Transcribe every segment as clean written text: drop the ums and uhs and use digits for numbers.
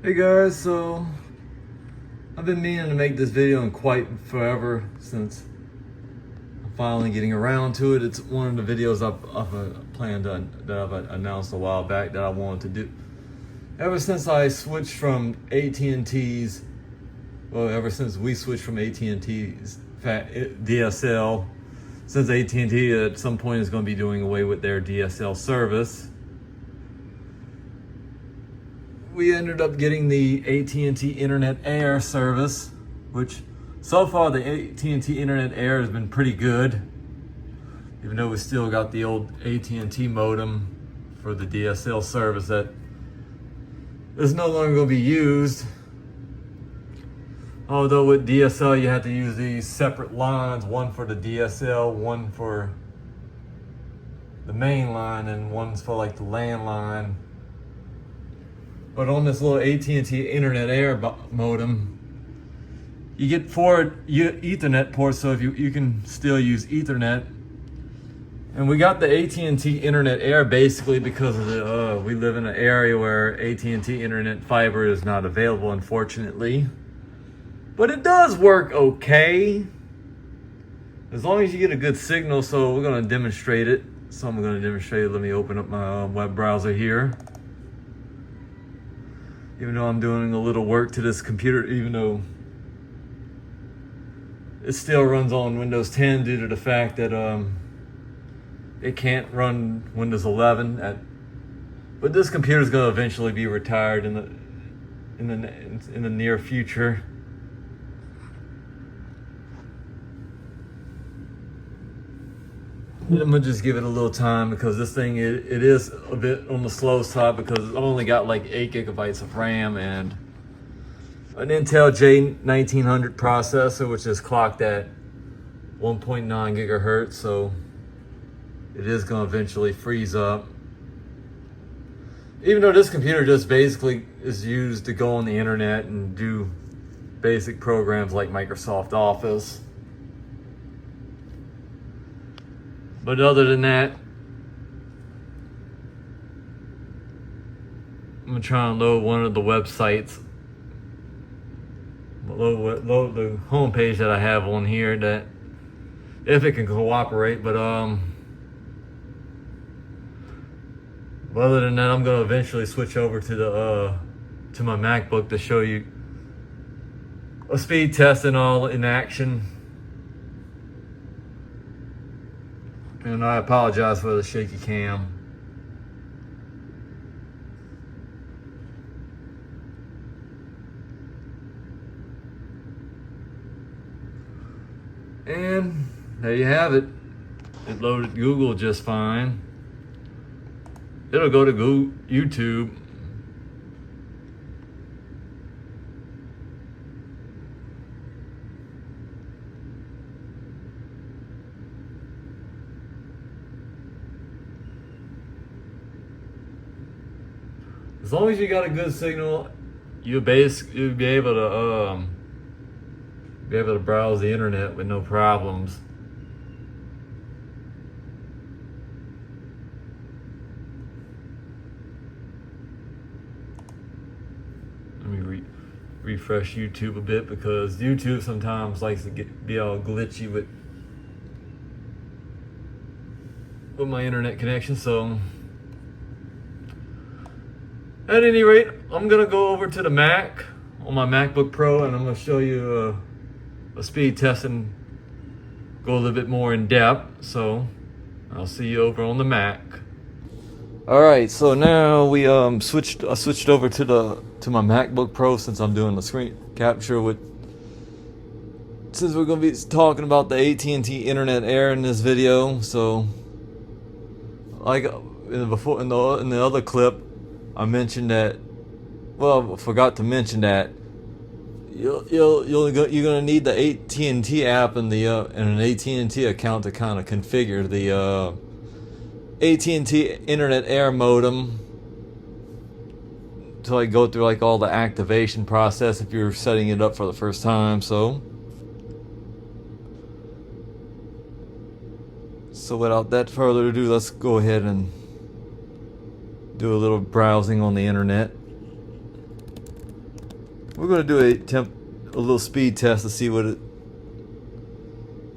Hey guys, so I've been meaning to make this video in quite forever since I'm finally getting around to it. It's one of the videos I've planned that I've announced a while back that I wanted to do. Ever since I switched from AT&T's, well, ever since we switched from AT&T's DSL, since AT&T at some point is going to be doing away with their DSL service, we ended up getting the AT&T Internet Air service, which so far the AT&T Internet Air has been pretty good, even though we still got the old AT&T modem for the DSL service that is no longer going to be used. Although with DSL you have to use these separate lines, one for the DSL, one for the main line, and one's for like the landline. But on this little AT&T Internet Air modem, you get 4 Ethernet ports, so if you can still use Ethernet. And we got the AT&T Internet Air basically because of we live in an area where AT&T Internet fiber is not available, unfortunately. But it does work okay, as long as you get a good signal. So we're gonna demonstrate it. So I'm gonna demonstrate it. Let me open up my web browser here. Even though I'm doing a little work to this computer, even though it still runs on Windows 10 due to the fact that it can't run Windows 11. But this computer is going to eventually be retired in the near future. I'm gonna just give it a little time because this thing it is a bit on the slow side because it's only got like 8 gigabytes of RAM and an Intel J1900 processor, which is clocked at 1.9 gigahertz. So it is gonna eventually freeze up. Even though this computer just basically is used to go on the internet and do basic programs like Microsoft Office. But other than that, I'm gonna try and load one of the websites, load the homepage that I have on here, that if it can cooperate. But other than that, I'm gonna eventually switch over to my MacBook to show you a speed test and all in action. And I apologize for the shaky cam. And there you have it. It loaded Google just fine. It'll go to YouTube. As long as you got a good signal, you'll be able to browse the internet with no problems. Let me refresh YouTube a bit because YouTube sometimes likes to be all glitchy with my internet connection. So at any rate, I'm gonna go over to the Mac on my MacBook Pro and I'm gonna show you a speed test and go a little bit more in depth. So I'll see you over on the Mac. All right, so now we I switched over to my MacBook Pro since I'm doing the screen capture since we're gonna be talking about the AT&T Internet Air in this video. So like in the other clip, I mentioned that, well, I forgot to mention that you're gonna need the AT&T app and an AT&T account to kind of configure the AT&T Internet Air modem to like go through like all the activation process if you're setting it up for the first time. So without that further ado, let's go ahead and do a little browsing on the internet. We're gonna do a little speed test to see what it.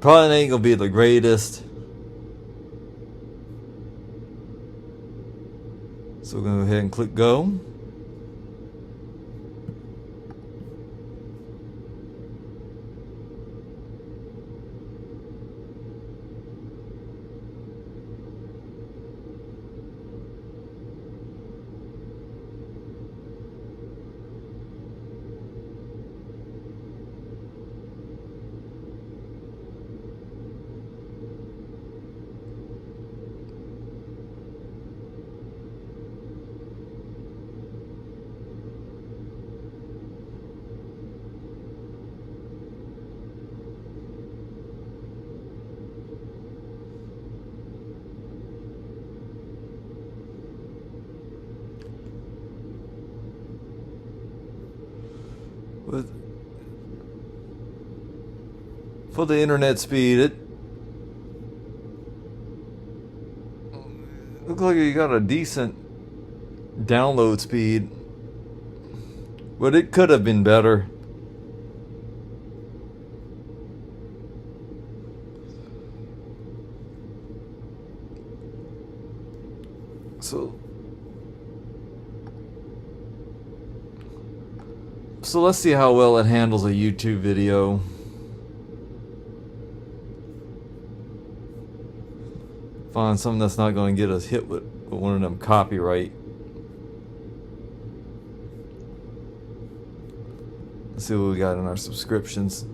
Probably ain't gonna be the greatest. So we're gonna go ahead and click go. For the internet speed, it looks like you got a decent download speed, but it could have been better. So let's see how well it handles a YouTube video. Find something that's not going to get us hit with one of them copyright. Let's see what we got in our subscriptions.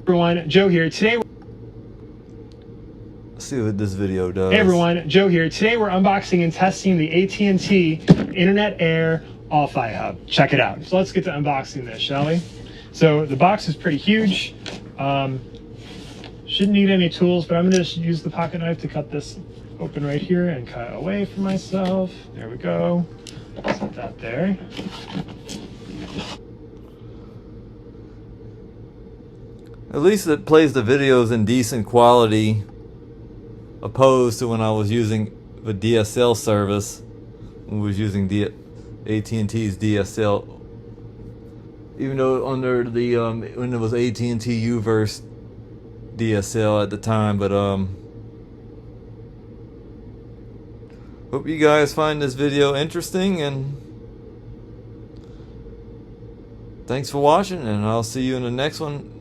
Everyone, Joe here. Today, let's see what this video does. hey everyone, Joe here. Today we're unboxing and testing the AT&T Internet Air All-Fi Hub. Check it out. So let's get to unboxing this, shall we? So the box is pretty huge. Shouldn't need any tools, but I'm going to just use the pocket knife to cut this open right here and cut away from myself. There we go. Set that there. At least it plays the videos in decent quality, opposed to when I was using the DSL service. When I was using AT&T's DSL, even though under the when it was AT&T Uverse DSL at the time. But hope you guys find this video interesting, and thanks for watching, and I'll see you in the next one.